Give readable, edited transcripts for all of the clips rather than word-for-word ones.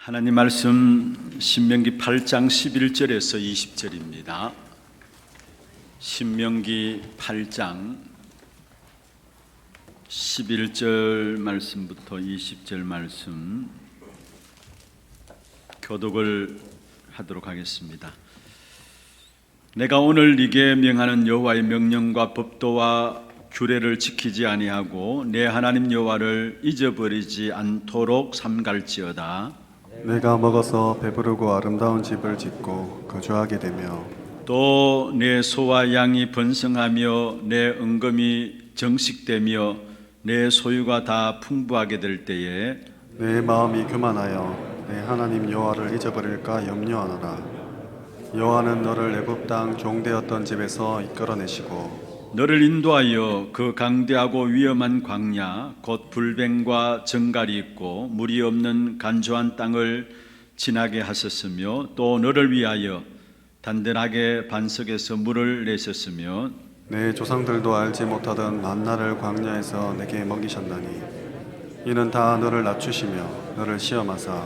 하나님 말씀 신명기 8장 11절에서 20절입니다. 신명기 8장 11절 말씀부터 20절 말씀 교독을 하도록 하겠습니다. 내가 오늘 네게 명하는 여호와의 명령과 법도와 규례를 지키지 아니하고 내 하나님 여호와를 잊어버리지 않도록 삼갈지어다. 내가 먹어서 배부르고 아름다운 집을 짓고 거주하게 되며 또 내 소와 양이 번성하며 내 은금이 정식되며 내 소유가 다 풍부하게 될 때에 내 마음이 교만하여 내 하나님 여호와를 잊어버릴까 염려하노라. 여호와는 너를 애굽 땅 종되었던 집에서 이끌어내시고 너를 인도하여 그 강대하고 위험한 광야 곧 불뱀과 정갈이 있고 물이 없는 간조한 땅을 지나게 하셨으며 또 너를 위하여 단단하게 반석에서 물을 내셨으며 내 조상들도 알지 못하던 만나를 광야에서 내게 먹이셨나니 이는 다 너를 낮추시며 너를 시험하사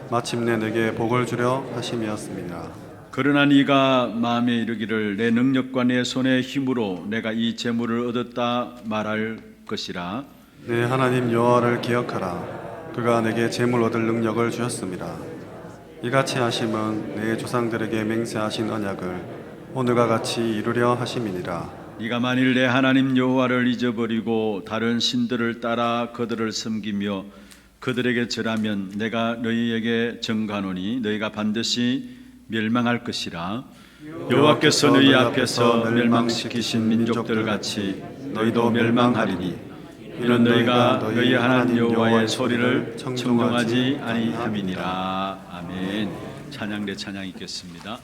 마침내 내게 복을 주려 하심이었습니다. 그러나 네가 마음에 이르기를 내 능력과 내 손의 힘으로 내가 이 재물을 얻었다 말할 것이라. 내 하나님 여호와를 기억하라. 그가 내게 재물 얻을 능력을 주셨습니다. 이같이 하심은 내 조상들에게 맹세하신 언약을 오늘과 같이 이루려 하심이니라. 네가 만일 내 하나님 여호와를 잊어버리고 다른 신들을 따라 그들을 섬기며 그들에게 절하면 내가 너희에게 정하노니 너희가 반드시 멸망할 것이라. 여호와께서 너희 앞에서 멸망시키신 민족들 같이 너희도 멸망하리니 이는 너희가 너희 하나님 여호와의 소리를 청종하지 아니함이니라. 아멘. 찬양대 찬양 있겠습니다.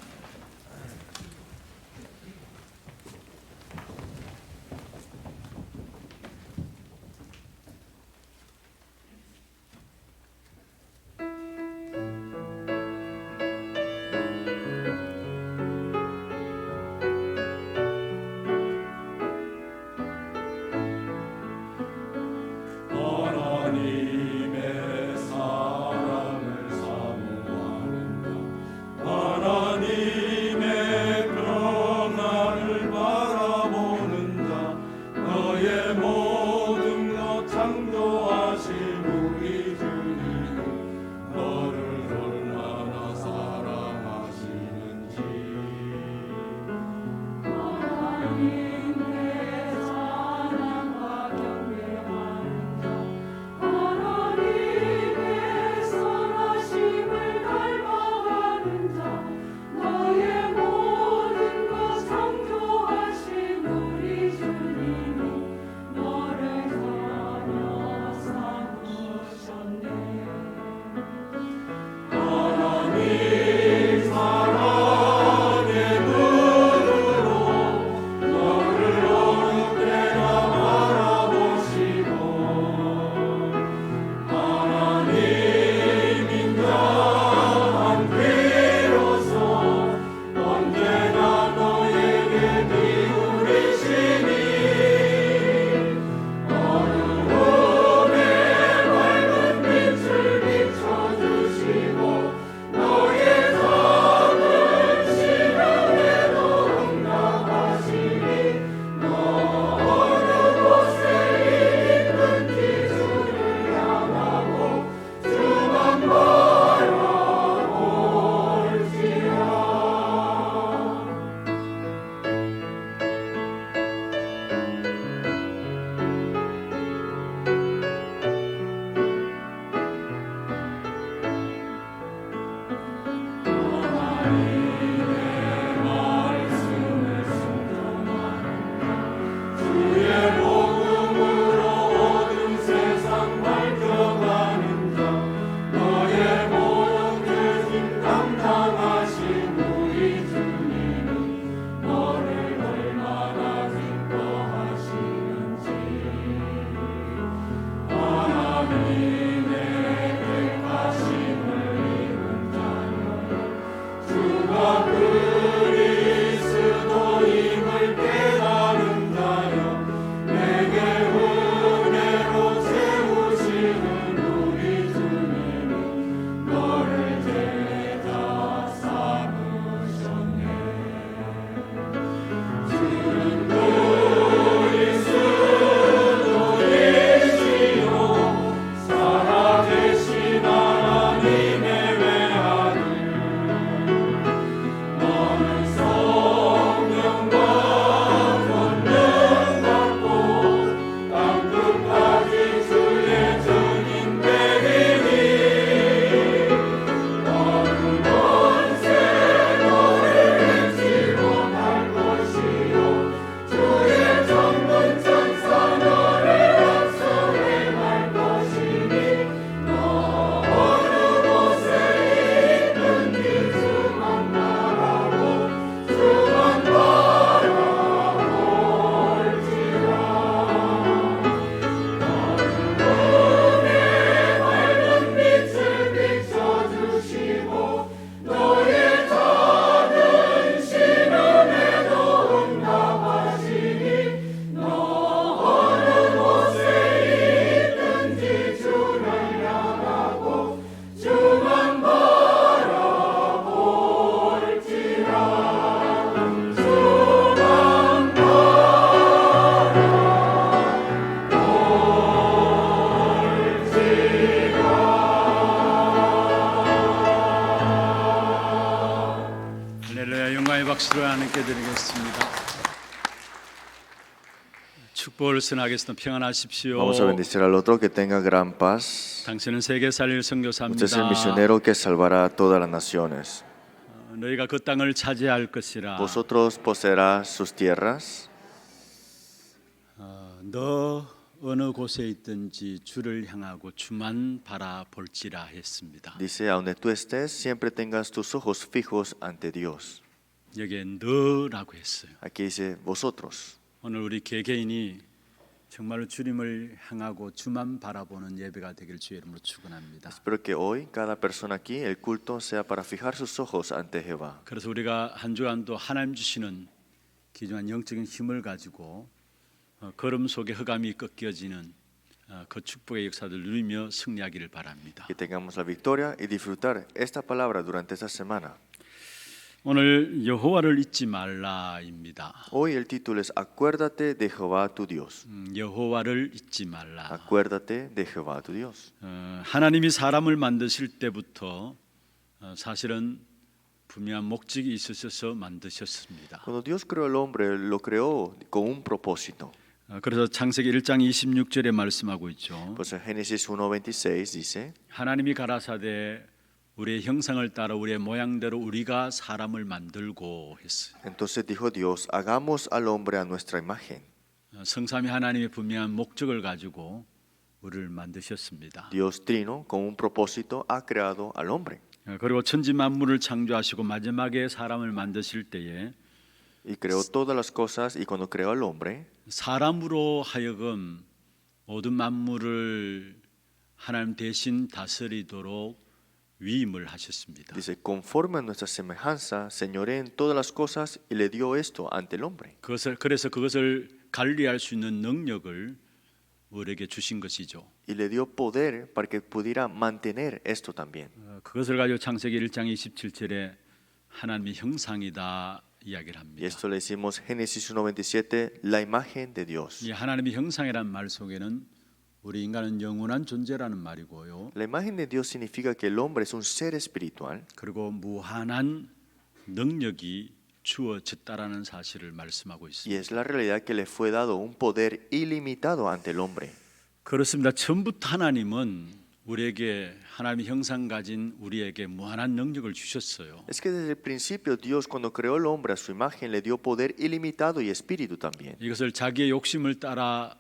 하나님의 사랑을 사모하는가. 하나님 박수를 하나님께 드리겠습니다. 축복을 선하겠습니다. 평안하십시오. Vamos a bendecir al otro, que tenga gran paz. 당신은 세계 살릴 Usted es el 선교사입니다. misionero que salvará a todas las naciones. 너희가 그 땅을 차지할 것이라. Vosotros poseerás sus tierras. 너 어느 곳에 있든지 주를 향하고 주만 바라볼지라 했습니다. Dice, a donde tú estés, siempre tengas tus ojos fijos ante Dios. 여기에 너라고 했어요. Aquí dice, vosotros. 오늘 우리 개개인이 정말로 주님을 향하고 주만 바라보는 예배가 되길 주의 이름으로 축원합니다. Espero que hoy, cada persona aquí, el culto sea para fijar sus ojos ante Jehová. 그래서 우리가 한 주간도 하나님 주시는 귀중한 영적인 힘을 가지고 걸음 속에 흑암이 꺾여지는 그 축복의 역사를 누리며 승리하기를 바랍니다. Que tengamos la victoria y disfrutar esta palabra durante esta semana. 오늘 여호와를 잊지 말라입니다. Hoy el título es Acuérdate de Jehová tu Dios. 여호와를 잊지 말라. Acuérdate de Jehová tu Dios. 하나님이 사람을 만드실 때부터 사실은 분명한 목적이 있으셔서 만드셨습니다. Cuando Dios creó al hombre, lo creó con un propósito. 그래서 창세기 1장 26절에 말씀하고 있죠. Pues en Génesis 1:26 dice, 하나님이 가라사대 우리의 형상을 따라 우리의 모양대로 우리가 사람을 만들고 했어요. entonces dijo Dios, hagamos al hombre a nuestra imagen. 성삼위 하나님의 분명한 목적을 가지고 우리를 만드셨습니다. Dios Trino, con un propósito, ha creado al hombre. 그리고 천지 만물을 창조하시고 마지막에 사람을 만드실 때에 Y creó todas las cosas, y cuando creó al hombre, 사람으로 하여금 모든 만물을 하나님 대신 다스리도록 위임을 하셨습니다. dice, conforme a nuestra semejanza, señoree en todas las cosas, y le dio esto ante el hombre. 그래서 그것을 관리할 수 있는 능력을 우리에게 주신 것이죠. Y le dio poder para que pudiera mantener esto también. 그것을 가지고 창세기 1장 27절에 하나님의 형상이다 이야기를 Y 합니다. esto le decimos Génesis 1:27, la imagen de Dios. 이 하나님의 형상이라는 말 속에는 우리 인간은 영원한 존재라는 말이고요. La imagen de Dios significa que el hombre es un ser espiritual 그리고 무한한 능력이 주어졌다라는 사실을 말씀하고 y 있습니다. es la realidad que le fue dado un poder ilimitado ante el hombre. 그렇습니다. 처음부터 하나님은 우리에게 하나님의 형상 가진 우리에게 무한한 능력을 주셨어요. Es que desde el principio Dios, cuando creó al hombre a su imagen, le dio poder ilimitado y espíritu también. 이것을 자기의 욕심을 따라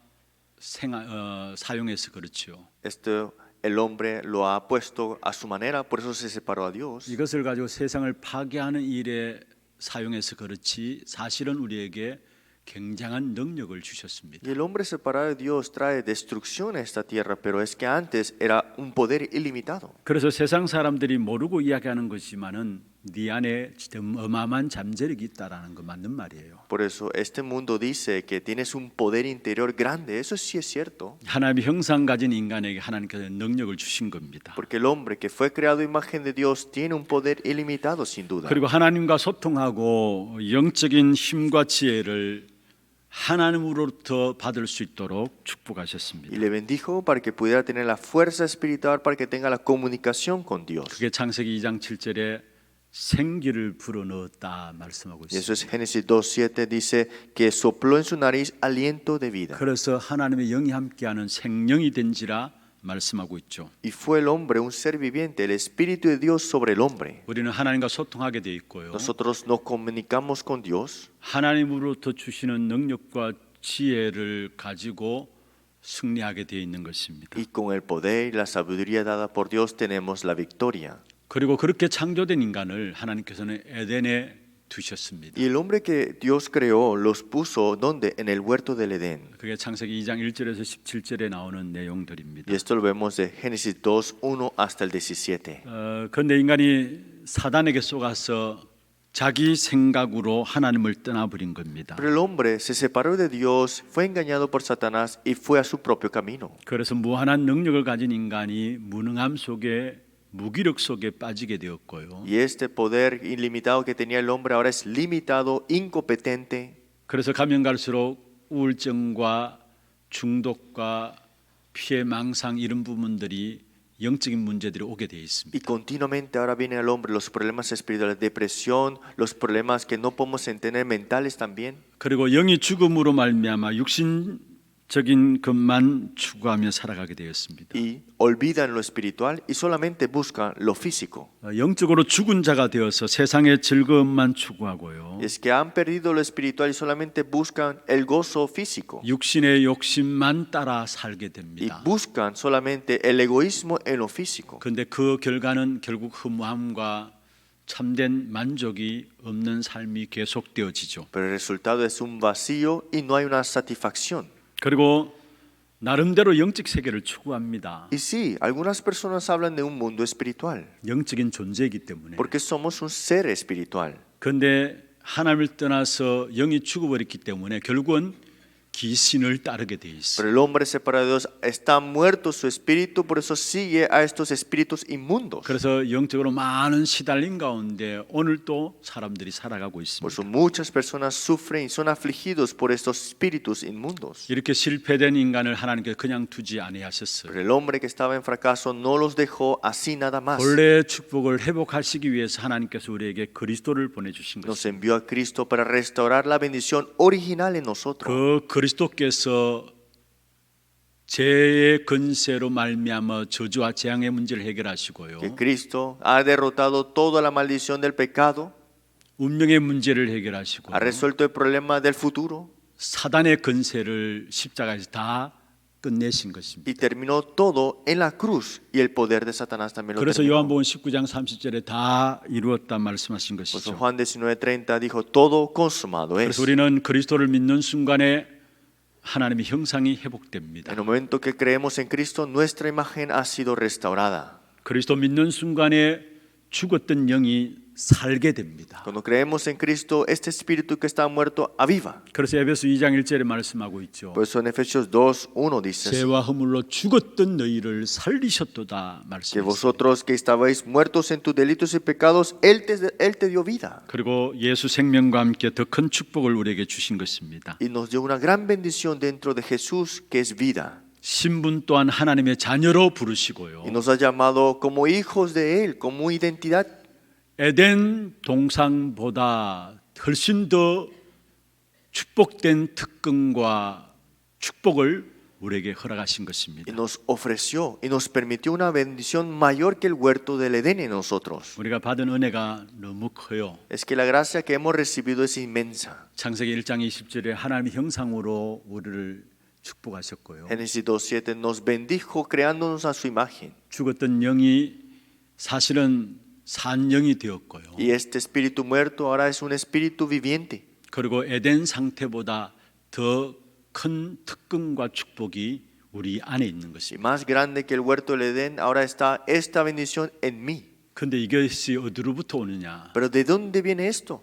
사용해서 그렇죠. Esto el hombre lo ha puesto a su manera, por eso se separó a Dios. 이것을 가지고 세상을 파괴하는 일에 사용해서 그렇지 사실은 우리에게 굉장한 능력을 주셨습니다. Y el hombre separado de Dios trae destrucción a esta tierra, pero es que antes era un poder ilimitado. 그래서 세상 사람들이 모르고 이야기하는 것이지만은 네 안에 어마어마한 잠재력이 있다라는 거 맞는 말이에요. Por eso este mundo dice que tienes un poder interior grande, eso sí es cierto. 하나님의 형상 가진 인간에게 하나님께서 능력을 주신 겁니다. Porque el hombre que fue creado a imagen de Dios tiene un poder ilimitado sin duda. 그리고 하나님과 소통하고 영적인 힘과 지혜를 하나님으로부터 받을 수 있도록 축복하셨습니다. Y le bendijo para que pudiera tener la fuerza espiritual para que tenga la comunicación con Dios. 그게 창세기 2장 7절에 생기를 불어넣었다 말씀하고 Y eso es 있습니다. Génesis 2:7 dice que sopló en su nariz aliento de vida. 그래서 하나님의 영이 함께하는 생명이 된지라 말씀하고 있죠. Y fue el hombre un ser viviente, el espíritu de Dios sobre el hombre. 우리는 하나님과 소통하게 돼 있고요. Nosotros nos comunicamos con Dios 하나님으로부터 주시는 능력과 지혜를 가지고 승리하게 돼 있는 것입니다. y con el poder y la sabiduría dada por Dios tenemos la victoria. 그리고 그렇게 창조된 인간을 하나님께서는 에덴에 두셨습니다. Y el hombre que Dios creó los puso ¿dónde? En el huerto del Edén. 그게 창세기 2장 1절에서 17절에 나오는 내용들입니다. Y esto lo vemos de Génesis 2:1 hasta el 17. 그런데 인간이 사단에게 속아서 자기 생각으로 하나님을 떠나버린 겁니다. Pero el hombre se separó de Dios, fue engañado por Satanás y fue a su propio camino. 그래서 무한한 능력을 가진 인간이 무능함 속에 무기력 속에 빠지게 되었고요. Y este poder ilimitado que tenía el hombre ahora es limitado, incompetente. 그래서 가면 갈수록 우울증과 중독과 피해 망상 이런 부분들이 영적인 문제들이 오게 되어 Y 있습니다. continuamente ahora vienen al hombre los problemas espirituales, depresión, los problemas que no podemos entender mentales también. 그리고 영이 죽음으로 말미암아 육신적인 것만 추구하며 살아가게 되었습니다. Y olvidan lo espiritual y solamente buscan lo físico. 영적으로 죽은 자가 되어서 세상의 즐거움만 추구하고요. Es que han perdido lo espiritual y solamente buscan el gozo físico. 육신의 욕심만 따라 살게 Y 됩니다. buscan solamente el egoísmo en lo físico. 그런데 그 결과는 결국 허무함과 참된 만족이 없는 삶이 계속되어지죠. Pero el resultado es un vacío y no hay una satisfacción. 그리고 나름대로 영적 세계를 추구합니다. Y sí, algunas personas hablan de un mundo espiritual, 영적인 존재이기 때문에. porque somos un ser espiritual. 그런데 하나님을 떠나서 영이 죽어버렸기 때문에 결국은 귀신을 따르게 돼 있어요. Pero el hombre separado de Dios está muerto su espíritu, por eso sigue a estos espíritus inmundos. 그래서 영적으로 많은 시달림 가운데 오늘도 사람들이 살아가고 Por 있습니다. eso muchas personas sufren y son afligidos por estos espíritus inmundos. 이렇게 실패된 인간을 하나님께서 그냥 두지 아니하셨어요. Pero el hombre que estaba en fracaso no los dejó así nada más. 본래의 축복을 회복하시기 위해서 하나님께서 우리에게 그리스도를 보내주신 Nos 것입니다. envió a Cristo para restaurar la bendición original en nosotros. 그 그리스도께서 죄의 건세로 말미암아 저주와 재앙의 문제를 해결하시고요. Que Cristo ha derrotado toda la maldición del pecado, 운명의 문제를 해결하시고 ha resuelto el problema del futuro 사단의 건세를 십자가에서 다 끝내신 것입니다. y terminó todo en la cruz. Y el poder de Satanás también lo 그래서 terminó. 요한복음 19장 30절에 다 이루었다 말씀하신 Por eso 것이죠. Juan 19:30 dijo, todo consumado es. 그래서 우리는 그리스도를 믿는 순간에 하나님의 형상이 회복됩니다. En el momento que creemos en Cristo, nuestra imagen ha sido restaurada. 그리스도 믿는 순간에 죽었던 영이 살게 됩니다. Cuando creemos en Cristo, este espíritu que está muerto aviva. 그래서 에베소 2장 1절에 말씀하고 있죠. Por eso en Efesios 2:1 dice así, 죄와 허물로 죽었던 너희를 살리셨도다 que 말씀했습니다. vosotros que estabais muertos en tus delitos y pecados, Él te dio vida. 그리고 예수 생명과 함께 더 큰 축복을 우리에게 주신 것입니다. Y nos dio una gran bendición dentro de Jesús, que es vida. 신분 또한 하나님의 자녀로 부르시고요. Y nos ha llamado como hijos de Él, como identidad. 에덴 동상보다 훨씬 더 축복된 특권과 축복을 우리에게 허락하신 Y 것입니다. nos ofreció y nos permitió una bendición mayor que el huerto del Edén en nosotros. 우리가 받은 은혜가 너무 커요. Es que la gracia que hemos recibido es inmensa. 창세기 1장 20절에 하나님의 형상으로 우리를 축복하셨고요. Génesis 2:7 nos bendijo creándonos a su imagen. 죽었던 영이 사실은 산 영이 되었고요. Y este espíritu muerto ahora es un espíritu viviente. 그리고 에덴 상태보다 더 큰 특권과 축복이 우리 안에 있는 Y 것입니다. más grande que el huerto del Edén, ahora está esta bendición en mí. 그런데 이것이 어디로부터 오느냐? Pero ¿de dónde viene esto?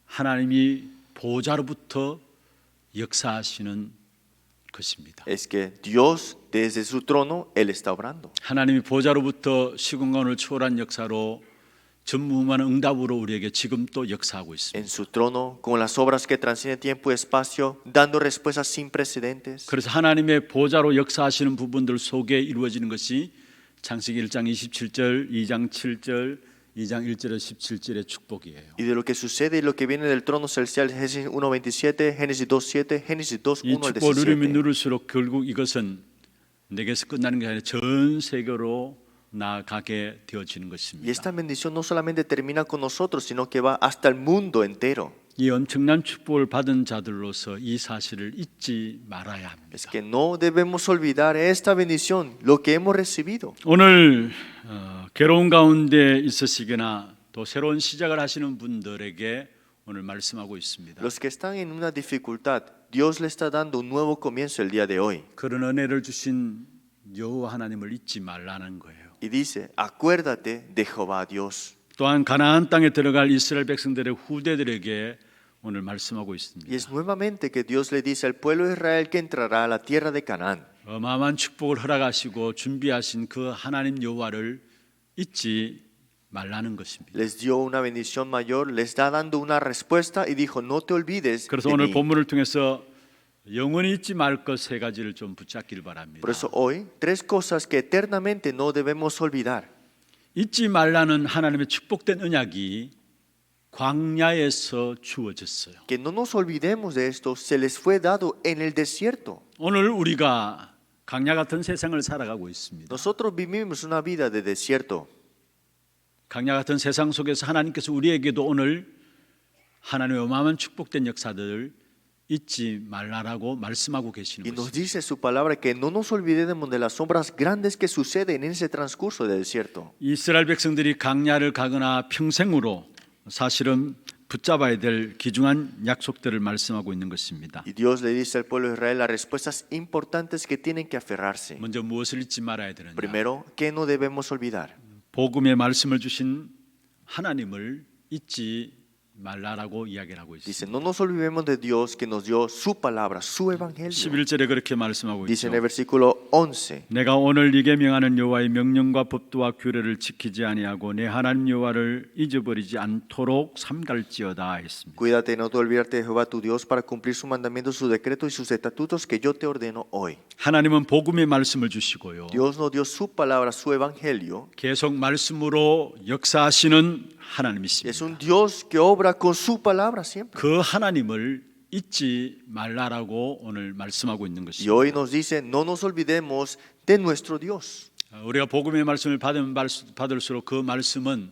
하나님이 보좌로부터 역사하시는 것입니다. Es que Dios desde su trono, Él está obrando. 하나님이 보좌로부터 시공간을 초월한 역사로 전무후무한 응답으로 우리에게 지금 또 역사하고 있습니다. En su trono, con las obras que transcienden tiempo y espacio, dando respuestas sin precedentes. 그래서 하나님의 보좌로 역사하시는 부분들 속에 이루어지는 것이 창세기 1장 27절, 2장 7절, 2장 1절에 17절의 축복이에요. Y de lo que sucede y lo que viene del trono celestial, Génesis 1:27, Génesis 2:7, Génesis 이 2:1 al 축복을 누리면 17. 누릴수록 결국 이것은 내게서 끝나는 게 아니라 전 세계로 나아가게 되어지는 Y 것입니다. esta bendición no solamente termina con nosotros, sino que va hasta el mundo entero. 이 엄청난 축복을 받은 자들로서 이 사실을 잊지 말아야 Es 합니다. que no debemos olvidar esta bendición, lo que hemos recibido. 오늘 괴로운 가운데 있으시거나 또 새로운 시작을 하시는 분들에게 오늘 말씀하고 있습니다. Los que están en una dificultad, Dios le está dando un nuevo comienzo el día de hoy. 그런 은혜를 주신 여호와 하나님을 잊지 말라는 거예요. Y dice, acuérdate de Jehová Dios. 또한 가나안 땅에 들어갈 이스라엘 백성들의 후대들에게 오늘 말씀하고 Y 있습니다. es nuevamente que Dios le dice al pueblo de Israel que entrará a la tierra de Canaán. 어마어마한 축복을 허락하시고 준비하신 그 하나님 여호와를 잊지 말라는 것입니다. Les dio una bendición mayor, les está dando una respuesta y dijo, no te olvides 그래서 de 오늘 mí. 본문을 통해서 영원히 잊지 말 것 세 가지를 좀 붙잡기를 바랍니다. Por eso hoy, tres cosas que eternamente no debemos olvidar. 잊지 말라는 하나님의 축복된 언약이 광야에서 주어졌어요. Que no nos olvidemos de esto, se les fue dado en el desierto. 오늘 우리가 광야 같은 세상을 살아가고 있습니다. Nosotros vivimos una vida de desierto. 광야 같은 세상 속에서 하나님께서 우리에게도 오늘 하나님의 어마어마한 축복된 역사들을 잊지 말라라고 말씀하고 계시는 Y nos 것입니다. dice su palabra que no nos olvidemos de las obras grandes que suceden en ese transcurso del desierto. 이스라엘 백성들이 광야를 가거나 평생으로 사실은 붙잡아야 될 귀중한 약속들을 말씀하고 있는 것입니다. Y Dios le dice al pueblo de Israel las respuestas importantes que tienen que aferrarse. 먼저 무엇을 잊지 말아야 되느냐? Primero, ¿qué no debemos olvidar? 복음의 말씀을 주신 하나님을 잊지 말라라고 이야기를 하고 Dice, 있습니다. no nos olvidemos de Dios que nos dio su palabra, su evangelio. 11절에 그렇게 말씀하고 Dice en 있죠. el versículo 11. 내가 오늘 네게 명하는 여호와의 명령과 법도와 규례를 지키지 아니하고 내 하나님 여호와를 잊어버리지 않도록 삼갈지어다 했습니다. Cuídate de no olvidarte de Jehová tu Dios para cumplir sus mandamientos, sus decretos y sus estatutos que yo te ordeno hoy. 하나님은 복음의 말씀을 주시고요. Dios nos dio su palabra, su evangelio. 계속 말씀으로 역사하시는 하나님이십니다. Es un Dios que obra con su palabra siempre. 그 하나님을 잊지 말라라고 오늘 말씀하고 있는 Y 것입니다. hoy nos dice, no nos olvidemos de nuestro Dios. 우리가 복음의 말씀을 받을수록 그 말씀은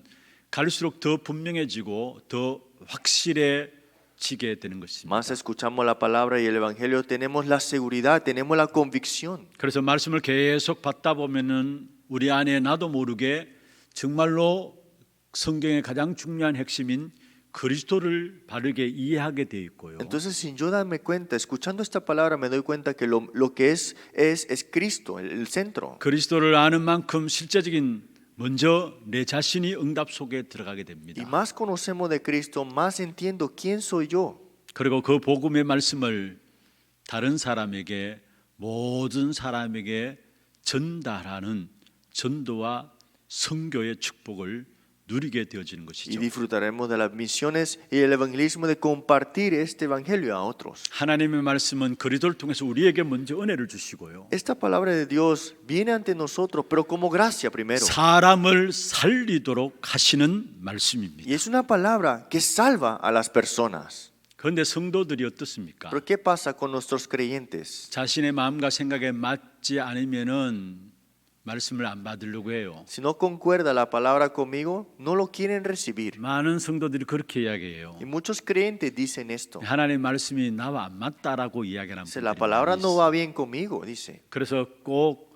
갈수록 더 분명해지고 더 확실해지게 되는 것입니다. Más escuchamos la palabra y el evangelio, tenemos la seguridad, tenemos la convicción. 그래서 말씀을 계속 받다 보면은 우리 안에 나도 모르게 정말로 성경의 가장 중요한 핵심인 그리스도를 바르게 이해하게 돼 있고요. Entonces, sin yo darme cuenta, escuchando esta palabra, me doy cuenta que lo que es Cristo, el centro. 그리스도를 아는 만큼 실제적인 먼저 내 자신이 응답 속에 들어가게 Y 됩니다. más conocemos de Cristo, más entiendo quién soy yo. 그리고 그 복음의 말씀을 다른 사람에게 모든 사람에게 전달하는 전도와 선교의 축복을 누리게 되어지는 Y 것이죠. disfrutaremos de las misiones y el evangelismo de compartir este evangelio a otros. 하나님의 말씀은 그리스도를 통해서 우리에게 먼저 은혜를 주시고요. Esta palabra de Dios viene ante nosotros, pero como gracia primero. 사람을 살리도록 하시는 말씀입니다. Y es una palabra que salva a las personas. 그런데 성도들이 어떻습니까? Pero ¿qué pasa con nuestros creyentes? 자신의 마음과 생각에 맞지 않으면은 말씀을 안 받으려고 해요. Si no concuerda la palabra conmigo, no lo quieren recibir. 많은 성도들이 그렇게 이야기해요. Y muchos creyentes dicen esto. 하나님의 말씀이 나와 안 맞다라고 이야기하는 Dice, la 분들이 palabra 많이 no 있어요. va bien conmigo, dice. 그래서 꼭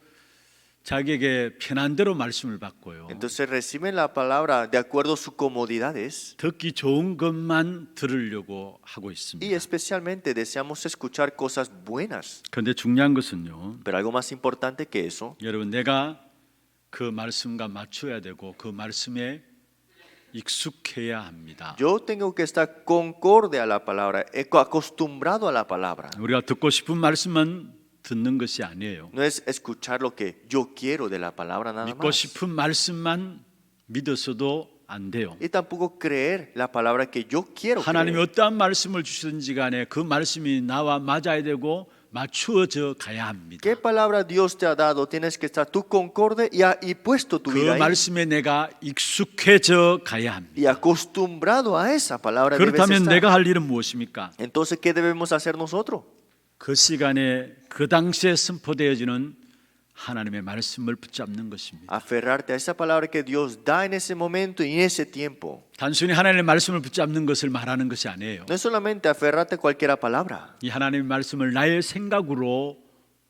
자기에게 편한 대로 말씀을 받고요. Entonces reciben la palabra de acuerdo a sus comodidades 듣기 좋은 것만 들으려고 하고 y 있습니다. especialmente deseamos escuchar cosas buenas. 그런데 중요한 것은요. Pero algo más importante que eso, 여러분 내가 그 말씀과 맞춰야 되고 그 말씀에 익숙해야 합니다. yo tengo que estar concorde a la palabra, acostumbrado a la palabra. 우리가 듣고 싶은 말씀만 듣는 것이 아니에요. No es escuchar lo que yo quiero de la palabra nada 믿고 más. 싶은 말씀만 믿어서도 안 돼요. Y tampoco creer la palabra que yo quiero 하나님이 creer. 어떠한 말씀을 주시든지 간에 그 말씀이 나와 맞아야 되고 맞추어져 가야 합니다. ¿Qué palabra Dios te ha dado? Tienes que estar tú concorde y puesto tu 그 vida ahí. 말씀에 내가 익숙해져 가야 합니다. Y acostumbrado a esa palabra debes 그렇다면 estar. 내가 할 일은 무엇입니까? Entonces, ¿qué debemos hacer nosotros? 그 시간에 그 당시에 선포되어지는 하나님의 말씀을 붙잡는 것입니다. Aferrarte a esa palabra que Dios da en ese momento y en ese tiempo. 단순히 하나님의 말씀을 붙잡는 것을 말하는 것이 아니에요. No es solamente aferrarte a cualquier palabra. 이 하나님의 말씀을 나의 생각으로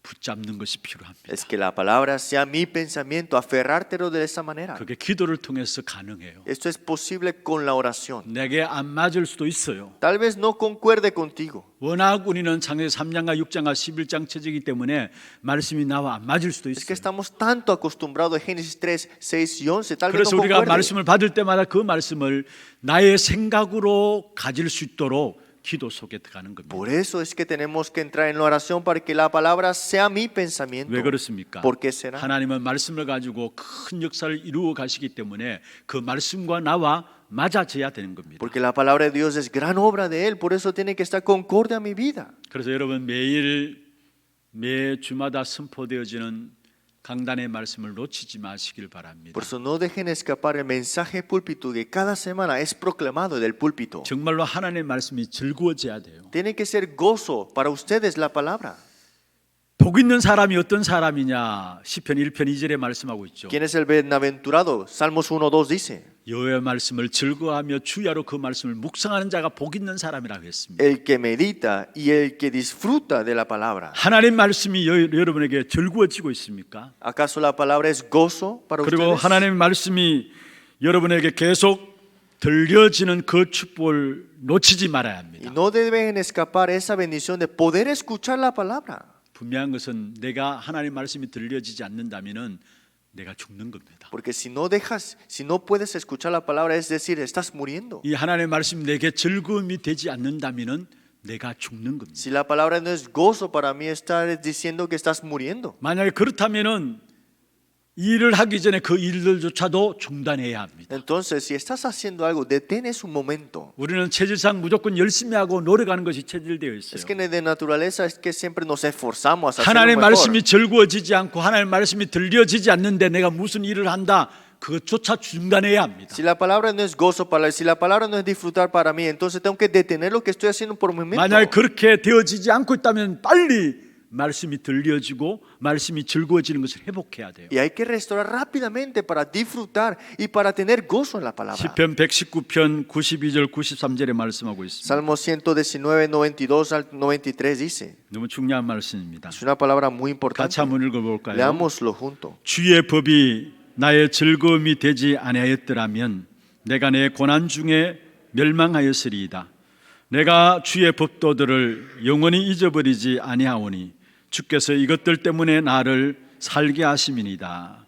붙잡는 것이 필요합니다. Es que la palabra sea mi pensamiento, aferrártelo de esa manera. 그게 기도를 통해서 가능해요. Esto es posible con la oración. 내게 안 맞을 수도 있어요. Tal vez no concuerde contigo. 워낙 우리는 창세기 3장과 6장과 11장 처지기 때문에 말씀이 나와 안 맞을 수도 Es que 있어요. estamos tanto acostumbrados a Génesis 3, 6 y 11. Tal vez 그래서 no 우리가 concuerde. 말씀을 받을 때마다 그 말씀을 나의 생각으로 가질 수 있도록 기도 속에 들어가는 겁니다. Por eso es que tenemos que entrar en la oración para que la palabra sea mi pensamiento. 왜 그렇습니까? ¿Por qué será? 하나님은 말씀을 가지고 큰 역사를 이루어 가시기 때문에 그 말씀과 나와 맞아져야 되는 겁니다. Porque la palabra de Dios es gran obra de Él, por eso tiene que estar concorde a mi vida. 그래서 여러분 매 주마다 선포되어지는 강단의 말씀을 놓치지 마시길 바랍니다. Por eso no dejen escapar el mensaje púlpito que cada semana es proclamado del púlpito. 정말로 하나님의 말씀이 즐거워져야 돼요. Tiene que ser gozo para ustedes la palabra. 복 있는 사람이 어떤 사람이냐? 시편 1편 2절에 말씀하고 있죠. ¿Quién es el bienaventurado? Salmos 1:2 dice: 여호와의 말씀을 즐거워하며 주야로 그 말씀을 묵상하는 자가 복 있는 사람이라고 했습니다. el que medita y el que disfruta de la palabra. 하나님 말씀이 여러분에게 즐거워지고 있습니까? ¿Acaso la palabra es gozo para 그리고 ustedes? 하나님 말씀이 여러분에게 계속 들려지는 그 축복을 놓치지 말아야 Y 합니다. no deben escapar esa bendición de poder escuchar la palabra. 분명한 것은 내가 하나님 말씀이 들려지지 않는다면은 내가 죽는 겁니다. Porque si no puedes escuchar la palabra, es decir, estás muriendo. 이 하나님의 말씀이 내게 즐거움이 되지 않는다면은 내가 죽는 겁니다. Si la palabra no es gozo para mí, estás diciendo que estás muriendo. 만약에 그렇다면은 이 일을 하기 전에 그 일들조차도 중단해야 합니다. Entonces, si estás haciendo algo, detenes un momento. 우리는 체질상 무조건 열심히 하고 노력하는 것이 체질되어 있어요. Es que de naturaleza es que siempre nos esforzamos a hacer 하나님의 lo mejor. 말씀이 즐거워지지 않고 하나님의 말씀이 들려지지 않는데 내가 무슨 일을 한다 그것조차 중단해야 합니다. Si la palabra no es gozo para él, si la palabra no es disfrutar para mí, entonces tengo que detener lo que estoy haciendo por un momento. 만약에 그렇게 되어지지 않고 있다면 빨리 말씀이 들려지고 말씀이 즐거워지는 것을 회복해야 돼요. Y hay que restaurar rápidamente para disfrutar y para tener gozo en la palabra. 시편 119편 92절 93절에 말씀하고 있습니다. Salmo 119, 92 al 93 dice. 너무 중요한 말씀입니다. Es una palabra muy importante. 같이 한번 읽어볼까요? Leámoslo junto. 주의 법이 나의 즐거움이 되지 아니하였더라면 내가 내 고난 중에 멸망하였으리이다. 내가 주의 법도들을 영원히 잊어버리지 아니하오니 주께서 이것들 때문에 나를 살게 하심이니이다.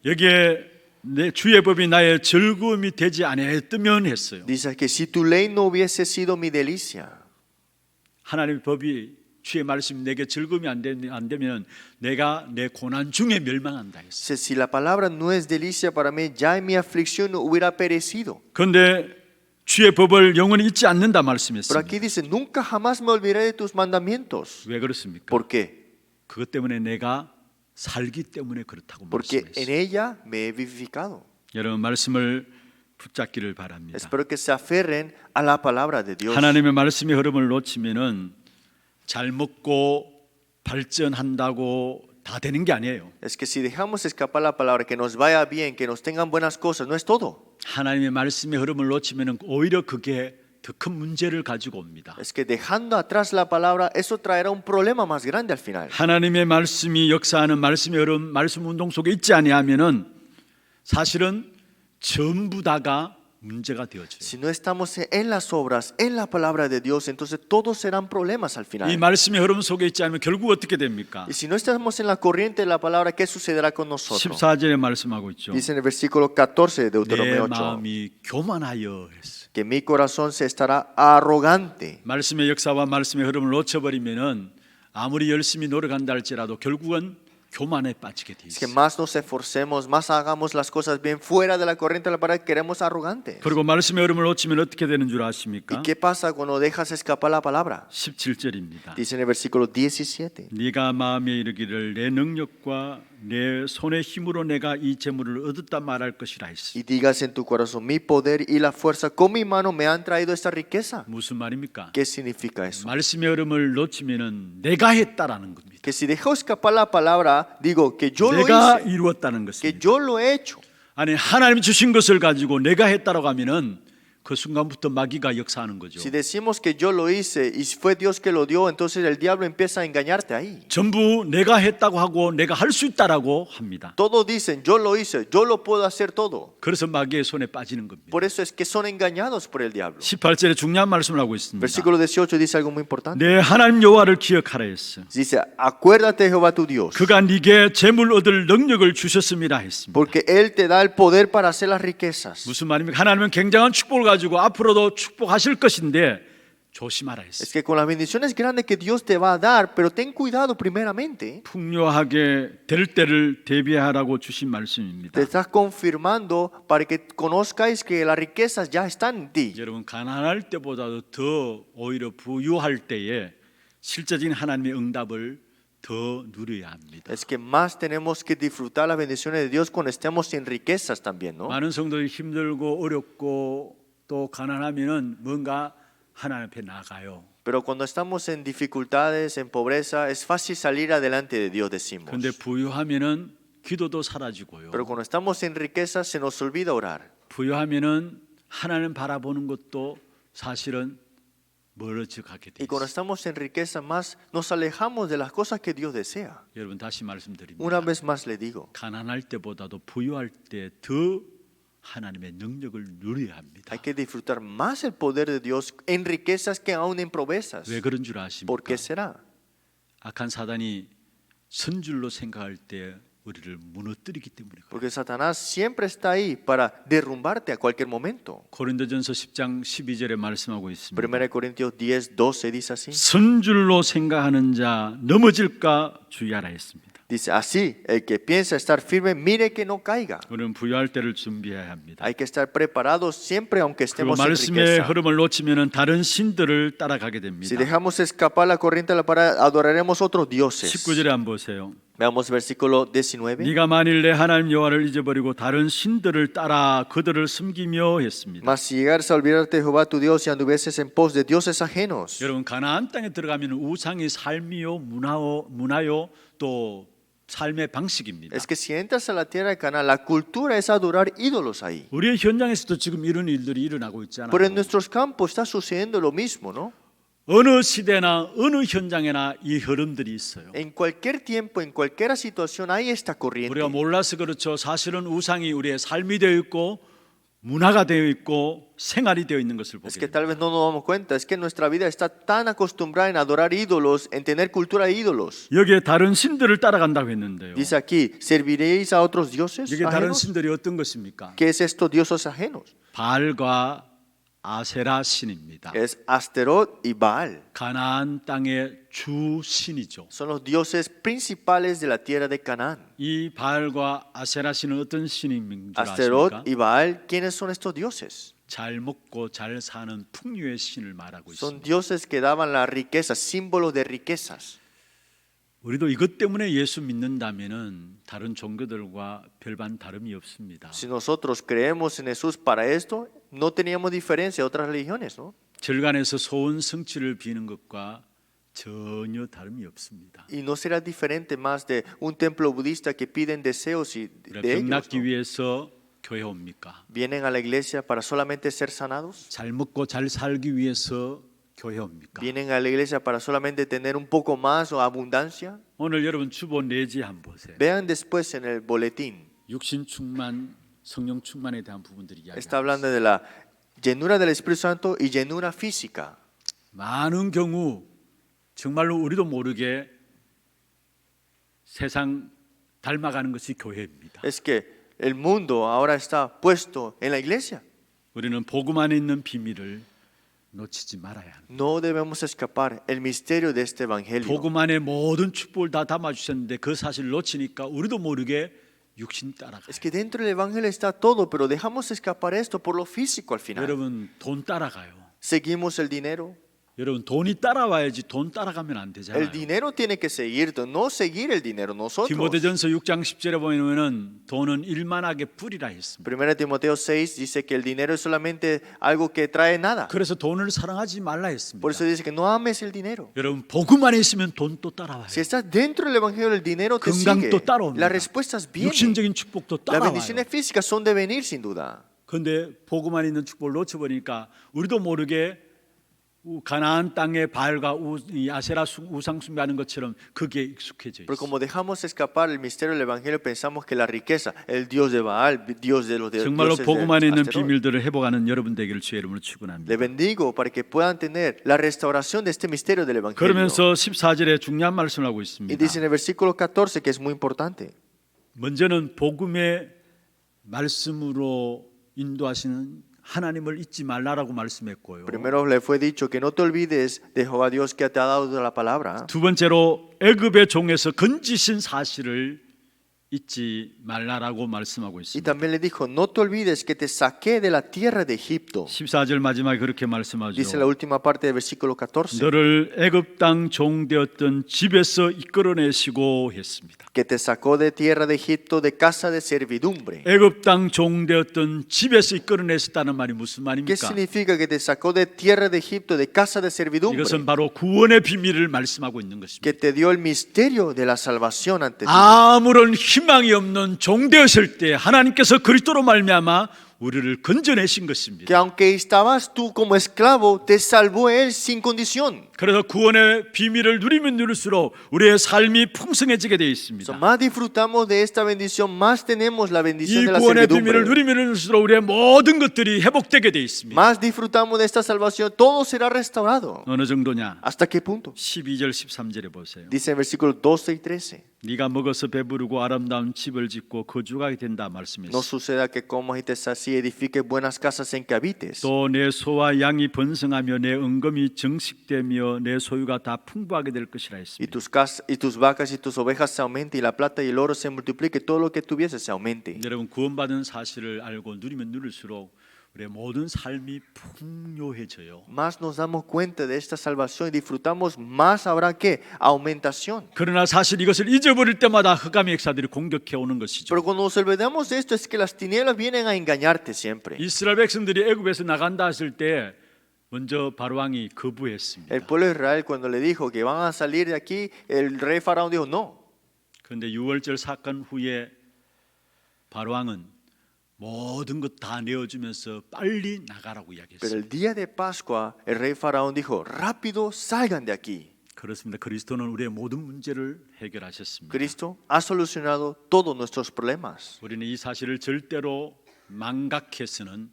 여기에 내 주의 법이 나의 즐거움이 되지 아니하였다면 했어요. Dice que si tu ley no hubiese sido mi delicia. 하나님의 법이 주의 말씀이 내게 즐거움이 안 되면 내가 내 고난 중에 멸망한다 했어요. Si la palabra no es delicia para mí, ya en mi aflicción hubiera perecido. 그런데 주의 법을 영원히 잊지 않는다 Pero 말씀했습니다. aquí dice, nunca jamás me olvidaré de tus mandamientos. 왜 그렇습니까? ¿Por qué? 그것 때문에 내가 살기 때문에 그렇다고 Porque en 말씀했어요. ella me he vivificado. 여러분 말씀을 붙잡기를 바랍니다. Espero que se aferren a la palabra de Dios. 하나님의 말씀의 흐름을 놓치면은 잘 먹고 발전한다고 다 되는 게 아니에요. Es que si dejamos escapar la palabra, que nos vaya bien, que nos tengan buenas cosas, no es todo. 하나님의 말씀의 흐름을 놓치면은 오히려 그게 더 큰 문제를 가지고 옵니다. Es que dejando atrás la palabra, eso traerá un problema más grande al final. 하나님의 말씀이 역사하는 말씀의 흐름, 말씀 운동 속에 있지 아니하면은 사실은 전부 다가 문제가 되어져요. Si no estamos en las obras, en la palabra de Dios, entonces todos serán problemas al 이 final. 말씀의 흐름 속에 있지 않으면 결국 어떻게 됩니까? Y si no estamos en la corriente de la palabra, ¿qué sucederá con nosotros? 14절에 말씀하고 있죠. Dice en el versículo 14 de 내 Deuteronomio 8, 마음이 교만하여 했어. que mi corazón se estará arrogante. 말씀의 역사와 말씀의 흐름을 놓쳐버리면은 아무리 열심히 노력한다 할지라도 결국은 교만에 빠지게 돼 Es que 있어요. más nos esforcemos, más hagamos las cosas bien fuera de la corriente de la palabra, queremos arrogantes. 그리고 말씀의 흐름을 놓치면 어떻게 되는 줄 ¿Y 아십니까? qué pasa cuando dejas escapar la palabra? 17절입니다. Dice en el versículo 17. 네가 마음에 이르기를 내 능력과 내 손의 힘으로 내가 이 재물을 얻었다 말할 것이라 했어. Y digas en tu corazón, mi poder y la fuerza con mi mano me han traído esta riqueza. 무슨 말입니까? ¿Qué significa eso? 말씀의 흐름을 놓치면은 내가 했다라는 겁니다. Que si dejo escapar la palabra, digo que yo lo 내가 hice, 이루었다는 que 것입니다. yo lo he hecho. 아니 하나님이 주신 것을 가지고 내가 했다라고 하면은 그 순간부터 마귀가 역사하는 거죠. Si decimos que yo lo hice y fue Dios que lo dio, entonces el diablo empieza a engañarte ahí. 전부 내가 했다고 하고 내가 할 수 있다라고 합니다. Todos dicen, yo lo hice, yo lo puedo hacer todo. 그래서 마귀의 손에 빠지는 겁니다. Por eso es que son engañados por el diablo. 18절에 중요한 말씀을 하고 있습니다. Versículo 18 dice algo muy importante. 내 하나님 여호와를 기억하라 했어. Dice, acuérdate Jehová tu Dios, 그가 네게 재물 얻을 능력을 주셨음이라 했습니다. porque Él te da el poder para hacer las riquezas. 무슨 말입니까? 하나님은 굉장한 축복을 가지고 앞으로도 축복하실 것인데 조심하라 Es 했어요. que con las bendiciones grandes que Dios te va a dar, pero ten cuidado primeramente. 풍요하게 될 때를 대비하라고 주신 Te 말씀입니다. estás confirmando para que conozcáis que las riquezas ya están en ti. 여러분 가난할 때보다도 더 오히려 부유할 때에 실제적인 하나님의 응답을 더 누려야 합니다. Es que más tenemos que disfrutar las bendiciones de Dios cuando estemos en riquezas también, ¿no? 많은 성도들이 힘들고 어렵고 또 가난하면은 뭔가 하나님 앞에 나가요. Pero cuando estamos en dificultades, en pobreza, es fácil salir adelante de Dios, decimos. 그런데 부유하면은 기도도 사라지고요. Pero cuando estamos en riquezas, se nos olvida orar. 부유하면은 하나님 바라보는 것도 사실은 멀어져 가게 돼 Y cuando 있어요. estamos en riqueza más, nos alejamos de las cosas que Dios desea. 여러분 다시 말씀드립니다. Una vez más le digo, 가난할 때보다도 부유할 때 더 하나님의 능력을 누려야 합니다. hay que disfrutar más el poder de Dios en riquezas que aún en pobrezas. 왜 그런 줄 ¿Por qué 아십니까? será? 악한 사단이 선줄로 생각할 때 우리를 무너뜨리기 때문에 그래요. Porque Satanás siempre está ahí para derrumbarte a cualquier momento. 고린도전서 10장 12절에 말씀하고 있습니다. 1 Corintios 10:12 dice así. 선줄로 생각하는 자 넘어질까 주의하라 했습니다. Dice así, el que piensa estar firme, mire que no caiga. 우리는 부유할 때를 준비해야 합니다. Hay que estar preparados siempre aunque 그리고 estemos en 말씀의 riqueza. 흐름을 놓치면 다른 신들을 따라가게 됩니다. Si dejamos escapar la corriente de la parada, adoraremos otros dioses. 19절에 한번 보세요. Veamos versículo 19. 네가 만일 내 하나님 여호와를 잊어버리고 다른 신들을 따라 그들을 숨기며 했습니다. Mas si llegares a olvidarte de Jehová tu Dios y anduvieses en pos de dioses ajenos. 여러분 가나안 땅에 들어가면 우상이 삶이요 문화요 또 삶의 방식입니다. Es que si entras a la tierra de Canaán, la cultura es adorar ídolos ahí. 우리의 현장에서도 지금 이런 일들이 일어나고 있잖아요. Pero en nuestros campos está sucediendo lo mismo, ¿no? 어느 시대나 어느 현장에나 이 흐름들이 있어요. En cualquier tiempo, en cualquier situación hay esta corriente. 우리가 몰라서 그렇죠. 사실은 우상이 우리의 삶이 되어 있고 문화가 되어 있고 생활이 되어 있는 것을 보게 Es que 됩니다. tal vez no nos damos cuenta, es que nuestra vida está tan acostumbrada en adorar ídolos, en tener cultura de ídolos. 여기에 다른 신들을 따라간다고 했는데요. Dice aquí, ¿serviréis a otros dioses 여기에 다른 ajenos? 신들이 어떤 것입니까? ¿Qué es esto, dioses ajenos? 바알과 아세라 신입니다. Es Asterot y Baal. 가나안 땅의 주 신이죠. Son los dioses principales de la tierra de Canaán. 이 바알과 아세라 신은 어떤 신인 줄 Asterot 아십니까? y Baal, ¿quiénes son estos dioses? 잘 먹고 잘 사는 풍요의 신을 말하고 Son 있습니다. dioses que daban la riqueza, símbolos de riquezas. 우리도 이것 때문에 예수 믿는다면은 다른 종교들과 별반 다름이 없습니다. Si nosotros creemos en Jesús para esto, no teníamos diferencia de otras religiones, ¿no? 절간에서 소원 성취를 비는 것과 전혀 다름이 없습니다. Y no será diferente más de un templo budista que piden deseos y 우리가 de 병 ellos, 낫기 ¿no? 위해서 교회 옵니까? ¿Vienen a la iglesia para solamente ser sanados? 잘 먹고 잘 살기 위해서 교회 옵니까? ¿Vienen a la iglesia para solamente tener un poco más o abundancia? 오늘 여러분 주보 내지 한번 보세요. Vean después en el boletín. 육신 충만, 성령 충만에 대한 부분들이 Está 이야기합니다. hablando de la llenura del Espíritu Santo y llenura física. 많은 경우 정말로 우리도 모르게 세상 닮아가는 것이 교회입니다. Es que el mundo ahora está puesto en la iglesia. 우리는 복음 안에 있는 비밀을 놓치지 말아야 합니다. No debemos escapar el misterio de este evangelio. 복음 안에 모든 축복을 다 담아 주셨는데 그 사실을 놓치니까 우리도 모르게 육신 따라가요. Es que dentro del evangelio está todo, pero dejamos escapar esto por lo físico al final. 여러분 돈 따라가요. Seguimos el dinero. 여러분 돈이 따라와야지 돈 따라가면 안 되잖아요. El dinero tiene que seguir, no seguir el dinero nosotros. 디모데전서 6장 10절에 보면은 돈은 일만하게 뿌리라 했습니다. 1 Timoteo 6 dice que el dinero es solamente algo que trae nada. 그래서 돈을 사랑하지 말라 했습니다. Por eso dice que no ames el dinero. 여러분 복음 안에 있으면 돈 또 따라와요. Si estás dentro del evangelio, el dinero te 건강 sigue. 또 따라옵니다. Las respuestas vienen. 육신적인 축복도 Las 따라와요. bendiciones físicas son de venir sin duda. 그런데 복음 안에 있는 축복을 놓쳐버리니까 우리도 모르게 가나안 땅의 바알과 아세라 우상 숭배하는 것처럼 그게 익숙해져 Pero 있어요. como dejamos escapar el misterio del evangelio, pensamos que la riqueza, el Dios de Baal, Dios de los 정말로 dioses 복음 안에 de 있는 Asterot. 비밀들을 회복하는 여러분 되기를 주의 이름으로 축원합니다. Le bendigo para que puedan tener la restauración de este misterio del evangelio. 그러면서 14절에 중요한 말씀을 하고 Y 있습니다. dice en el versículo 14 que es muy importante. 먼저는 복음의 말씀으로 인도하시는 하나님을 잊지 말라라고 말씀했고요. Primero le fue dicho que no te olvides de Jehová Dios que te ha dado la palabra. 두 번째로 애굽의 종에서 건지신 사실을 잊지 말라라고 말씀하고 Y 있습니다. también le dijo, no te olvides que te saqué de la tierra de Egipto. 14절 마지막에 그렇게 말씀하죠. Dice la última parte del versículo 14. 너를 애굽 땅 종되었던 집에서 이끌어내시고 했습니다. Que te sacó de tierra de Egipto, de casa de servidumbre. 애굽 땅 종되었던 집에서 이끌어내셨다는 말이 무슨 ¿Qué 말입니까? significa que te sacó de tierra de Egipto, de casa de servidumbre? 이것은 바로 구원의 비밀을 말씀하고 있는 것입니다. Que te dio el misterio de la salvación ante ti. 아무런 희망이 없는 종되었을 때 하나님께서 그리스도로 말미암아 우리를 건져내신 것입니다. Que aunque estabas tú como esclavo, te salvó Él sin condición. 그래서 구원의 비밀을 누리면 누릴수록 우리의 삶이 풍성해지게 되어 So, 있습니다. más disfrutamos de esta bendición, más tenemos la bendición 이 de la 구원의 비밀을 servidumbre. 누리면 누릴수록 우리의 모든 것들이 회복되게 되어 있습니다. Más disfrutamos de esta salvación, todo será restaurado. 어느 정도냐? ¿Hasta qué punto? 12절 13절에 보세요. Dice en versículos 12 y 13. 네가 먹어서 배부르고 아름다운 집을 짓고 거주하게 된다 No 말씀했어요. suceda que comas y te sacies y edifiques buenas casas en que habites. 또 내 소와 양이 번성하며 내 은금이 정식되며 내 소유가 다 풍부하게 될 것이라 Y 했습니다. tus vacas y tus ovejas se aumenten y la plata y el oro se multiplique, todo lo que tuviese se aumente. 여러분 구원받은 사실을 알고 누리면 누릴수록 우리의 모든 삶이 풍요해져요. Más nos damos cuenta de esta salvación y disfrutamos, más habrá que aumentación. 그러나 사실 이것을 잊어버릴 때마다 흑암의 역사들이 공격해 오는 것이죠. Pero cuando nos olvidamos de esto es que las tinieblas vienen a engañarte siempre. 이스라엘 백성들이 애굽에서 나간다 했을 때 먼저 바로왕이 거부했습니다. El pueblo de Israel cuando le dijo que van a salir de aquí, el rey faraón dijo no. 그런데 유월절 사건 후에 바로왕은 모든 것 다 내어주면서 빨리 나가라고 Pero 이야기했습니다. el día de Pascua el rey faraón dijo rápido salgan de aquí. 그렇습니다. 그리스도는 우리의 모든 문제를 해결하셨습니다. Cristo ha solucionado todos nuestros problemas 우리는 이 사실을 절대로 망각해서는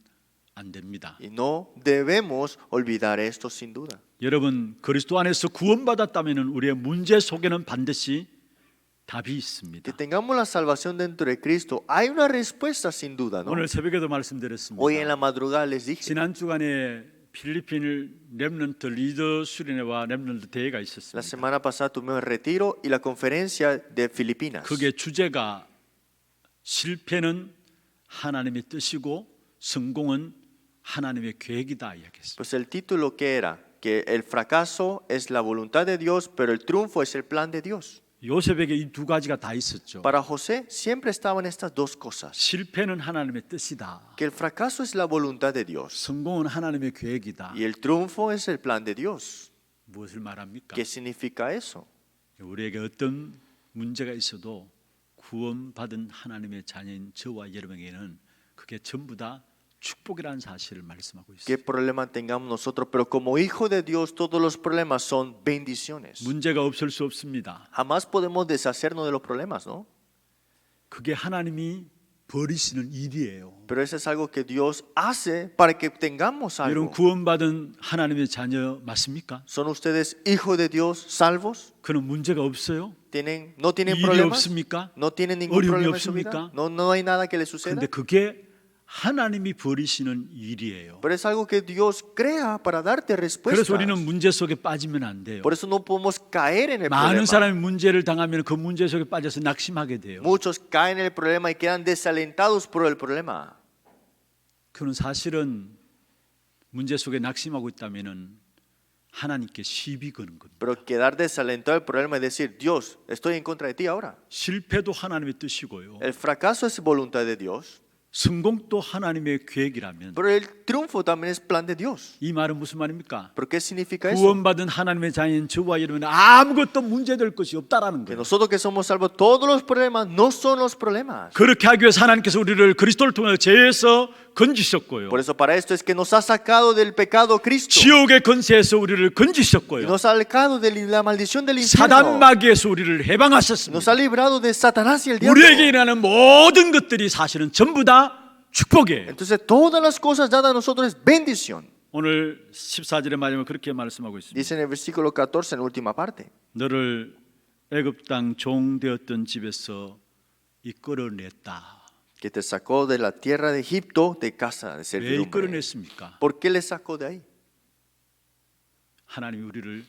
안 됩니다. y no debemos olvidar esto sin duda. 여러분 그리스도 안에서 구원받았다면 우리의 문제 속에는 반드시 답이 Que 있습니다. tengamos la salvación dentro de Cristo, hay una respuesta sin duda, ¿no? 오늘 새벽에도 Hoy en 말씀드렸습니다. la madrugada les dije, 지난 주간에 필리핀 렘넌트 리더 수련회와 렘넌트 대회가 la 있었습니다. semana pasada tuvimos el retiro y la conferencia de Filipinas. 그게 주제가 실패는 하나님의 뜻이고 성공은 하나님의 계획이다 이야기했습니다. Pues el título que era que el fracaso es la voluntad de Dios, pero el triunfo es el plan de Dios. 요셉에게 이 두 가지가 다 있었죠. Para José siempre estaban estas dos cosas, 실패는 하나님의 뜻이다. que el fracaso es la voluntad de Dios 성공은 하나님의 계획이다. y el triunfo es el plan de Dios. 무엇을 말합니까? ¿Qué significa eso? 우리에게 어떤 문제가 있어도 구원받은 하나님의 자녀인 저와 여러분에게는 그게 전부 다 축복이라는 사실을 말씀하고 ¿Qué 있습니다. problema tengamos nosotros? Pero como hijo de Dios, todos los problemas son bendiciones. 문제가 없을 수 없습니다. Jamás podemos deshacernos de los problemas, ¿no? 그게 하나님이 버리시는 일이에요. Pero eso es algo que Dios hace para que tengamos 여러분 algo. 구원받은 하나님의 자녀 맞습니까? ¿Son ustedes hijos de Dios, salvos? 그는 문제가 없어요? ¿No tienen 일이 problemas? 없습니까? ¿No tienen ningún 어려움이 problema en su vida? 없습니까? ¿No hay nada que les suceda? 근데 그게 하나님이 버리시는 일이에요. Pero es algo que Dios crea para darte respuestas. 그래서 우리는 문제 속에 빠지면 안 돼요. Por eso no podemos caer en el 많은 problema. 사람이 문제를 당하면 그 문제 속에 빠져서 낙심하게 돼요. Muchos caen en el problema y quedan desalentados por el problema. 그는 사실은 문제 속에 낙심하고 있다면은 하나님께 시비 거는 겁니다. Pero quedar desalentado del problema es decir, Dios, estoy en contra de ti ahora. 실패도 하나님의 뜻이고요. El fracaso es voluntad de Dios, 성공도 하나님의 계획이라면 pero el triunfo también es plan de Dios. 이 말은 무슨 말입니까? ¿Pero qué significa eso? 구원받은 하나님의 자녀인 저와 여러분은 아무것도 문제될 것이 없다라는 Que 거예요. nosotros que somos salvos, todos los problemas no son los problemas. 그렇게 하기 위해서 하나님께서 우리를 그리스도를 통해 죄에서 건지셨고요. Por eso para esto es que nos ha sacado del pecado Cristo. 지옥의 건세에서 우리를 Y 건지셨고요. nos ha sacado de la maldición del infierno. 사단 마귀에서 우리를 Nos 해방하셨습니다. ha librado de Satanás y el diablo. 우리에게 일어나는 모든 것들이 사실은 전부 다 축복이에요. Entonces todas las cosas dadas a nosotros es bendición. 오늘 14절의 마지막에 그렇게 말씀하고 있습니다. Dice en el versículo 14 en la última parte. 너를 애굽 땅 종 되었던 집에서 이끌어냈다. que te sacó de la tierra de Egipto de casa de 왜 servidumbre. 이끌어냈습니까? ¿Por qué le sacó de ahí? 하나님이 우리를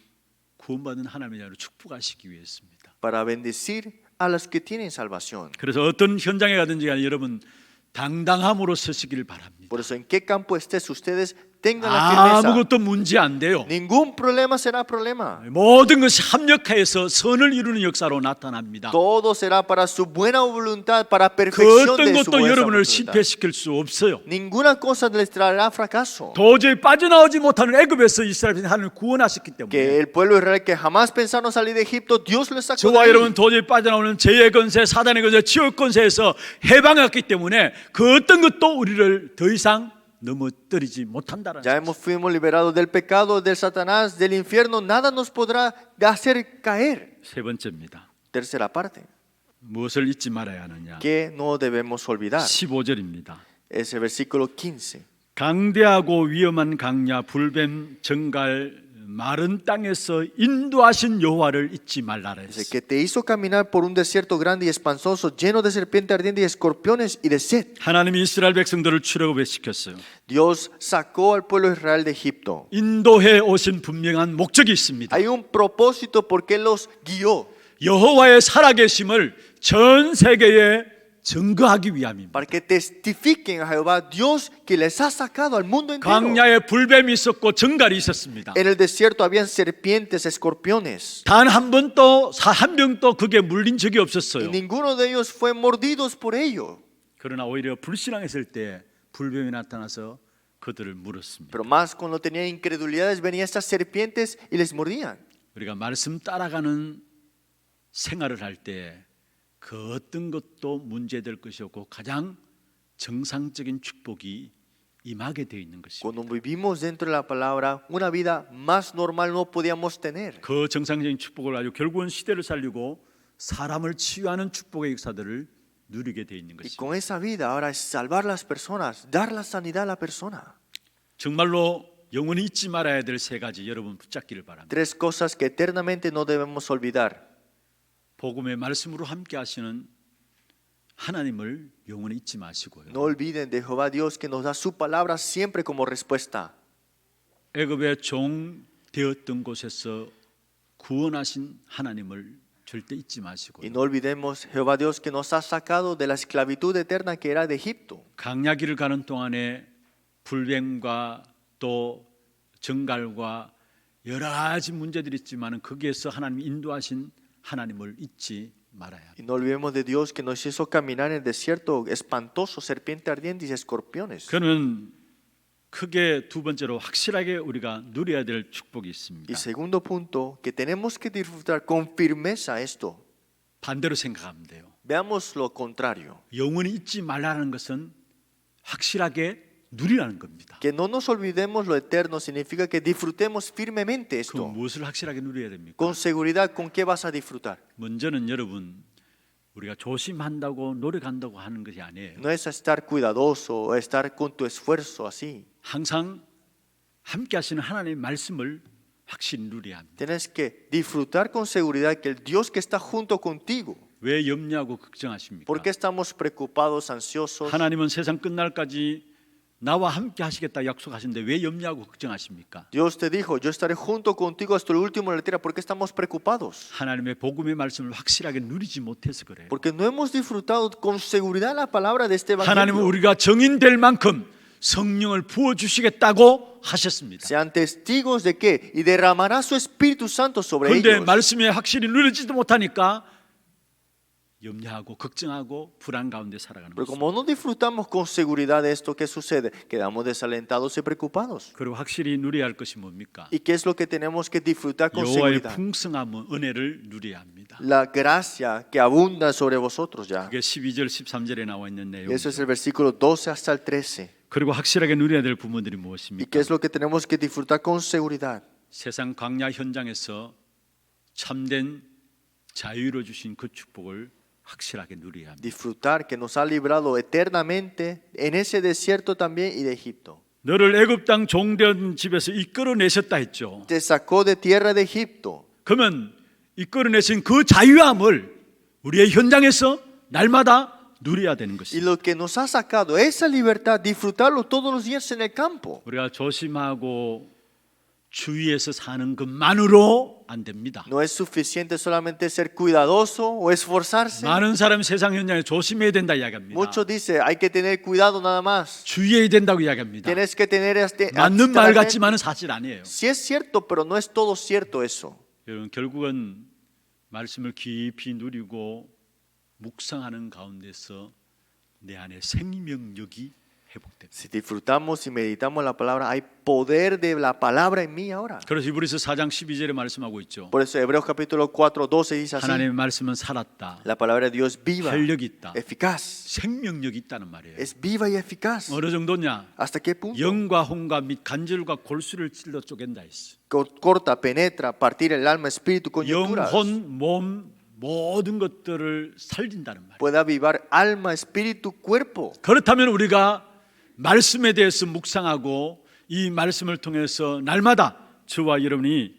구원받은 하나님의 자녀로 축복하시기 위해서입니다. Para bendecir a los que tienen salvación. 그래서 어떤 현장에 가든지 간에 여러분 당당함으로 서시기를 바랍니다. Por eso, en qué campo estés, ustedes tengan la firmeza. 아무것도 문제 안 돼요. Ningún problema será problema. 모든 것이 합력하여서 선을 이루는 역사로 나타납니다. Todo será para su buena voluntad, para 그 perfección 어떤 de su 것도 buena 여러분을 voluntad. 실패시킬 수 없어요. Ninguna cosa les traerá fracaso. 도저히 빠져나오지 못하는 애굽에서 이스라엘을 하나님 구원하셨기 Que 때문에 el pueblo de Israel que jamás pensaron salir de Egipto, Dios les sacó de 저와 ahí. 여러분 도저히 빠져나오는 죄의 권세, 사단의 권세, 지옥 권세에서 해방했기 때문에 그 어떤 것도 우리를 더 이상 넘어뜨리지 못한다는 Ya fuimos liberados del pecado, del Satanás, del infierno. Nada nos podrá hacer caer. 세 번째입니다. Tercera parte, 무엇을 잊지 말아야 하느냐? que no debemos olvidar. 15절입니다. Es el versículo 15. 강대하고 위험한 강야, 불뱀, 정갈, 마른 땅에서 인도하신 여호와를 잊지 말라라 Dice 했어요. que te hizo caminar por un desierto grande y espantoso, lleno de serpiente ardiente y escorpiones y de sed. 하나님이 이스라엘 백성들을 출애굽시켰어요. Dios sacó al pueblo de Israel de Egipto. 인도해 오신 분명한 목적이 있습니다. Hay un propósito por qué los guió. 여호와의 살아계심을 전 세계에 증거하기 위함입니다. Para que testifiquen a Jehová, Dios que les ha sacado al mundo entero. 광야에 불뱀이 있었고 정갈이 있었습니다. En el desierto habían serpientes, escorpiones. 단 한 번도 한 명도 그게 물린 적이 Y 없었어요. ninguno de ellos fue mordidos por ello. 그러나 오히려 불신앙했을 때 불뱀이 나타나서 그들을 물었습니다. Pero más cuando tenían incredulidades, venían estas serpientes y les mordían. 우리가 말씀 따라가는 생활을 할 때 그 어떤 것도 문제될 것이 없고 가장 정상적인 축복이 임하게 되어 있는 것입니다. Cuando vivimos dentro de la palabra, una vida más normal no podíamos tener. 그 정상적인 축복을 가지고 결국은 시대를 살리고 사람을 치유하는 축복의 역사들을 누리게 되어 있는 Y 것입니다. con esa vida ahora es salvar las personas, dar la sanidad a la persona. 정말로 영원히 잊지 말아야 될 세 가지 여러분 붙잡기를 바랍니다. Tres cosas que eternamente no debemos olvidar. 복음의 말씀으로 함께 하시는 하나님을 영원히 잊지 마시고요. No olviden de Jehová Dios que nos da su palabra siempre como respuesta. 애굽의 종 되었던 곳에서 구원하신 하나님을 절대 잊지 Y 마시고요. no olvidemos Jehová Dios que nos ha sacado de la esclavitud eterna que era de Egipto. 강야길을 가는 동안에 불뱀과 또 정갈과 여러 가지 문제들이 있지만 거기에서 하나님이 인도하신 하나님을 잊지 말아야 합니다. Y no olvidemos de Dios que nos hizo caminar en el desierto espantoso, serpiente ardiente y escorpiones. 그는 크게 두 번째로 확실하게 우리가 누려야 될 축복이 있습니다. Y segundo punto, que tenemos que disfrutar con firmeza esto. 반대로 생각하면 돼요. Veamos lo contrario. 영원히 잊지 말라는 것은 확실하게 누리라는 겁니다. Que no nos olvidemos lo eterno significa que disfrutemos firmemente 그 esto. 무엇을 확실하게 누려야 됩니까? Con seguridad, ¿con qué vas a disfrutar? 먼저는 여러분 우리가 조심한다고 노력한다고 하는 것이 아니에요. No es estar cuidadoso o estar con tu esfuerzo así. 항상 함께 하시는 하나님의 말씀을 확실히 누려야 합니다. Tienes que disfrutar con seguridad que el Dios que está junto contigo. 왜 염려하고 걱정하십니까? ¿Por qué estamos preocupados, ansiosos? 하나님은 세상 끝날까지 나와 함께 하시겠다 약속하신데 왜 염려하고 걱정하십니까? Dios te dijo, yo estaré junto contigo hasta el último de la tierra. ¿Por qué estamos preocupados? 하나님의 복음의 말씀을 확실하게 누리지 못해서 그래요. Porque no hemos disfrutado con seguridad la palabra de este 하나님은 evangelio. 우리가 정인될 만큼 성령을 부어 주시겠다고 하셨습니다. Sean testigos de que y derramará su Espíritu Santo sobre 그런데 ellos. 말씀에 확실히 누리지도 못하니까 염려하고 걱정하고 불안 가운데 살아가는 Pero 것입니다. como no disfrutamos con seguridad de esto, ¿qué sucede? Quedamos desalentados y preocupados. 그리고 확실히 누려야 할 것이 뭡니까? ¿Y qué es lo que tenemos que disfrutar con 여호와의 seguridad? 풍성함 은혜를 누려야 합니다. La gracia que abunda sobre vosotros ya. 그게 12절 13절에 나와 있는 Eso 내용이죠. es el versículo 12 hasta el 13. 그리고 확실하게 누려야 될 부분들이 ¿Y 무엇입니까? qué es lo que tenemos que disfrutar con seguridad? 세상 광야 현장에서 참된 자유로 주신 그 축복을 확실하게 누려야 합니다. Disfrutar que nos ha librado eternamente en ese desierto también y de Egipto. 너를 애굽 땅 종된 집에서 이끌어내셨다 했죠. Te sacó de tierra de Egipto. 그러면 이끌어내신 그 자유함을 우리의 현장에서 날마다 누려야 되는 Y 것입니다. lo que nos ha sacado esa libertad, disfrutarlo todos los días en el campo. 우리가 조심하고 주의해서 사는 것만으로 안 됩니다. No es suficiente solamente ser cuidadoso o esforzarse. 많은 사람이 세상 현장에 조심해야 된다 이야기합니다. Muchos dicen, hay que tener cuidado nada más. 주의해야 된다고 이야기합니다. Tienes que tener 맞는 말 같지만은 사실 아니에요. Si es cierto, pero no es todo cierto eso. 여러분 결국은 말씀을 깊이 누리고 묵상하는 가운데서 내 안에 생명력이 회복됩니다. Si disfrutamos y meditamos la palabra, hay poder de la palabra en mí ahora. 그래서 히브리서 4장 12절에 말씀하고 있죠. Por eso Hebreos capítulo 4, 12 dice así. 하나님의 말씀은 살았다. La palabra de Dios es viva, 활력이 있다. eficaz. 생명력이 있다는 말이에요. Es viva y eficaz. 어느 정도냐? ¿Hasta qué punto? 영과 혼과 및 간절과 골수를 찔러 쪼갠다 했어. Corta, penetra, partir el alma, espíritu, coyunturas. 영혼, 몸 모든 것들을 살린다는 말이에요. Puede avivar alma, espíritu, cuerpo. 그렇다면 우리가 말씀에 대해서 묵상하고 이 말씀을 통해서 날마다 저와 여러분이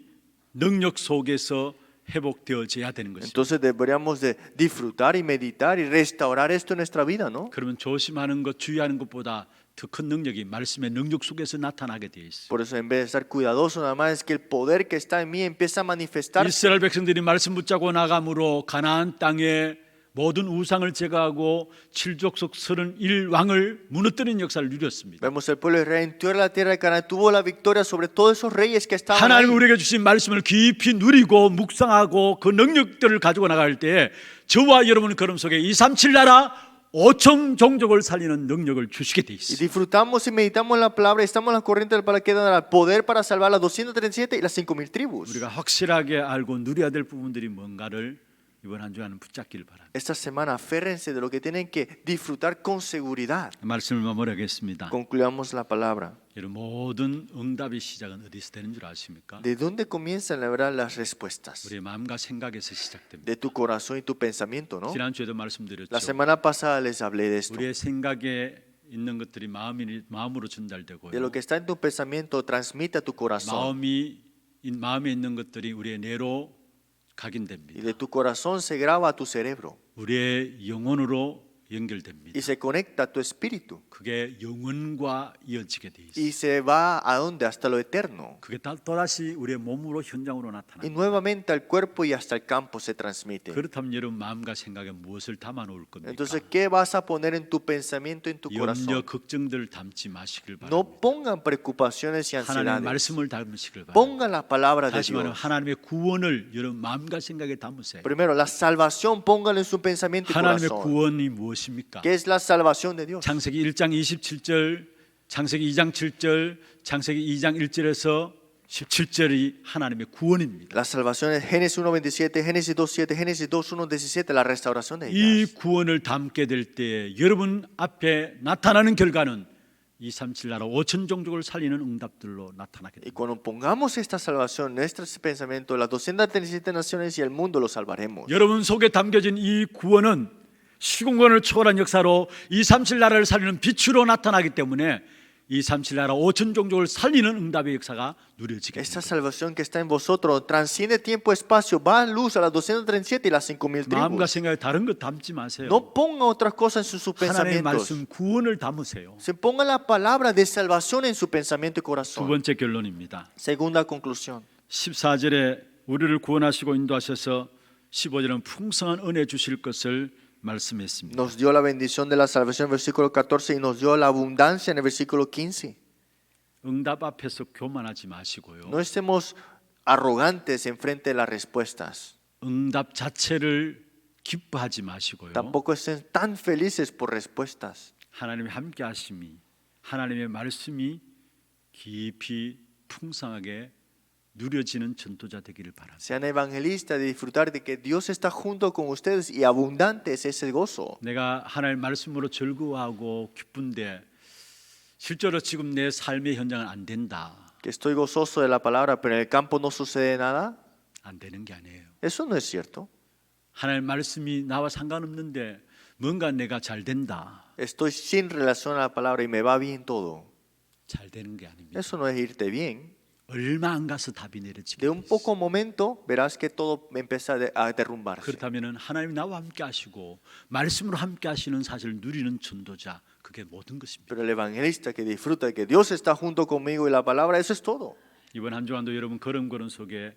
능력 속에서 회복되어져야 되는 것입니다. Entonces deberíamos de disfrutar y meditar y restaurar esto en nuestra vida, ¿no? 그러면 조심하는 것, 주의하는 것보다 더 큰 능력이 말씀의 능력 속에서 나타나게 되어 있어요. Por eso en vez de estar cuidadoso nada más es que el poder que está en mí empieza a manifestarse. 이스라엘 백성들이 말씀 붙잡고 나감으로 가나안 땅에 모든 우상을 제거하고 칠족속 31왕을 무너뜨리는 역사를 누렸습니다. Vemos el pueblo de Israel entró en la tierra de Canaán, tuvo la victoria sobre todos esos reyes que estaban ahí. 하나님 우리에게 주신 말씀을 깊이 누리고 묵상하고 그 능력들을 가지고 나갈 때 저와 여러분의 걸음 속에 237 나라 5천 종족을 살리는 능력을 주시게 돼 Y 있어요. disfrutamos y meditamos en la palabra y estamos en la corriente del para que dará poder para salvar las 237 y las 5,000 tribus. 우리가 확실하게 알고 누려야 될 부분들이 뭔가를 이번 한 주간은 붙잡기를 바랍니다. Esta semana aférrense de lo que tienen que disfrutar con seguridad. 말씀을 마무리하겠습니다. Concluyamos la palabra. 여러분 모든 응답의 시작은 어디서 되는 줄 아십니까? ¿De dónde comienzan la verdad las respuestas? 우리의 마음과 생각에서 시작됩니다. De tu corazón y tu pensamiento, ¿no? 지난주에도 말씀드렸죠. La semana pasada les hablé de esto. 우리의 생각에 있는 것들이 마음으로 전달되고요. De lo que está en tu pensamiento transmite a tu corazón. 마음에 있는 것들이 우리의 뇌로 Y 각인됩니다. de tu corazón se graba a tu cerebro 우리의 영혼으로 연결됩니다. y se conecta a tu espíritu 그게 영혼과 이어지게 돼 y 있어요. se va a dónde? Hasta lo eterno. 그게 또다시 우리의 몸으로 현장으로 Y 나타납니다. nuevamente al cuerpo y hasta el campo se transmite. 그렇다면 여러분 마음과 생각에 무엇을 담아 놓을 겁니까? Entonces, ¿qué vas a poner en tu pensamiento, en tu 염려, corazón? 걱정들을 담지 마시길 바랍니다. No pongan preocupaciones y 하나님의 ansiedades. 말씀을 담으시길 바랍니다. Pongan la palabra de 다시 말하면 Dios. 하나님의 구원을 여러분 마음과 생각에 담으세요. Primero, la salvación, pónganlo en su pensamiento y 하나님의 corazón. 구원이 무엇입니까? ¿Qué es la salvación de Dios? 창세기 1장 27절, 창세기 2장 7절, 창세기 2장 1절에서 17절이 하나님의 구원입니다. La salvación es Génesis 1:27, Génesis 2:7, Génesis 2:1-17, la restauración de 이 ellas. 구원을 담게 될 때 여러분 앞에 나타나는 결과는 237 나라 5천 종족을 살리는 응답들로 나타나게 Y 됩니다. cuando pongamos esta salvación, nuestros pensamientos, las 237 naciones y el mundo lo salvaremos. 여러분 속에 담겨진 이 구원은 시공간을 초월한 역사로 237 나라를 살리는 빛으로 나타나기 때문에 237 나라 5천 종족을 살리는 응답의 역사가 누려지게 Esta 됩니다. salvación que está en vosotros transciende tiempo y espacio, va a luz a las 237 y las 5,000 마음과 tribus. 생각에 다른 것 담지 마세요. No ponga otras cosas en sus 하나님의 pensamientos. 말씀 구원을 담으세요. Se ponga la palabra de salvación en su pensamiento y 두 corazón. 번째 결론입니다. Segunda conclusión. 14절에 우리를 구원하시고 인도하셔서 15절은 풍성한 은혜 주실 것을 말씀했습니다. Nos dio la bendición de la salvación en el versículo 14 y nos dio la abundancia en el versículo 15. 응답 앞에서 교만하지 마시고요. No estemos arrogantes en frente de las respuestas. 응답 자체를 기뻐하지 마시고요. Tampoco estén tan felices por respuestas. 하나님의 함께 하심이 하나님의 말씀이 깊이 풍성하게 누려지는 전도자 되기를 바랍니다. Sean evangelistas de disfrutar de que Dios está junto con ustedes y abundante es ese gozo. 내가 하나님의 말씀으로 즐거워하고 기쁜데 실제로 지금 내 삶의 현장은 안 된다. Que estoy gozoso de la palabra, pero en el campo no sucede nada. 안 되는 게 아니에요. Eso no es cierto. 하나님의 말씀이 나와 상관없는데 뭔가 내가 잘 된다. Estoy sin relación a la palabra y me va bien todo. 잘 되는 게 아닙니다. Eso no es irte bien. 얼마 안 가서 답이 내려지게 De un 돼 있어. poco momento verás que todo empieza a derrumbarse. 그렇다면은 하나님 나와 함께 하시고 말씀으로 함께 하시는 사실을 누리는 전도자, 그게 모든 것입니다. Pero el evangelista que disfruta de que Dios está junto conmigo y la palabra, eso es todo. 이번 한 주간도 여러분 걸음걸음 속에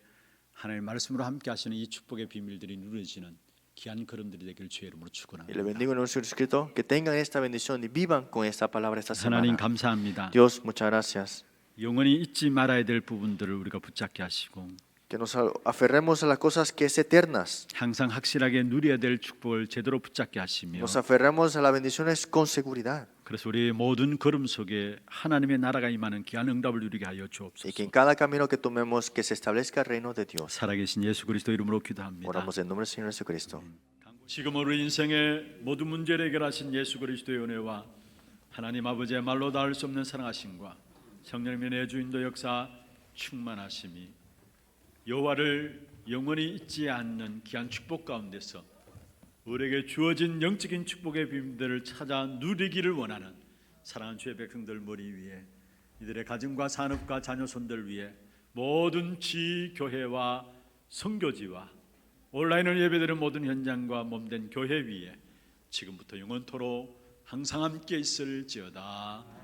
하나님 말씀으로 함께 하시는 이 축복의 비밀들이 누려지는 귀한 걸음들이 되길 주의 이름으로 Y le 축원합니다. bendigo en nuestro escrito, que tengan esta bendición y vivan con esta palabra esta 하나님 semana. 감사합니다. Dios, muchas gracias. 영원히 잊지 말아야 될 부분들을 우리가 붙잡게 하시고 Que nos aferremos a las cosas que es eternas. 항상 확실하게 누려야 될 축복을 제대로 붙잡게 하시며 Nos aferremos a las bendiciones con seguridad. 그래서 우리의 모든 걸음 속에 하나님의 나라가 임하는 귀한 응답을 누리게 하여 Y que 주옵소서. en cada camino que tomemos, que se establezca el reino de Dios. 살아계신 예수 그리스도 이름으로 기도합니다. Oramos en nombre del Señor Jesucristo. 지금 우리 인생의 모든 문제를 해결하신 예수 그리스도의 은혜와 하나님 아버지의 말로 닿을 수 없는 사랑하심과 성령님의 내주인도 역사 충만하심이 여호와를 영원히 잊지 않는 귀한 축복 가운데서 우리에게 주어진 영적인 축복의 비밀들을 찾아 누리기를 원하는 사랑하는 주의 백성들 머리 위에 이들의 가정과 산업과 자녀손들 위해 모든 지교회와 선교지와 온라인을 예배드리는 모든 현장과 몸된 교회 위에 지금부터 영원토록 항상 함께 있을지어다.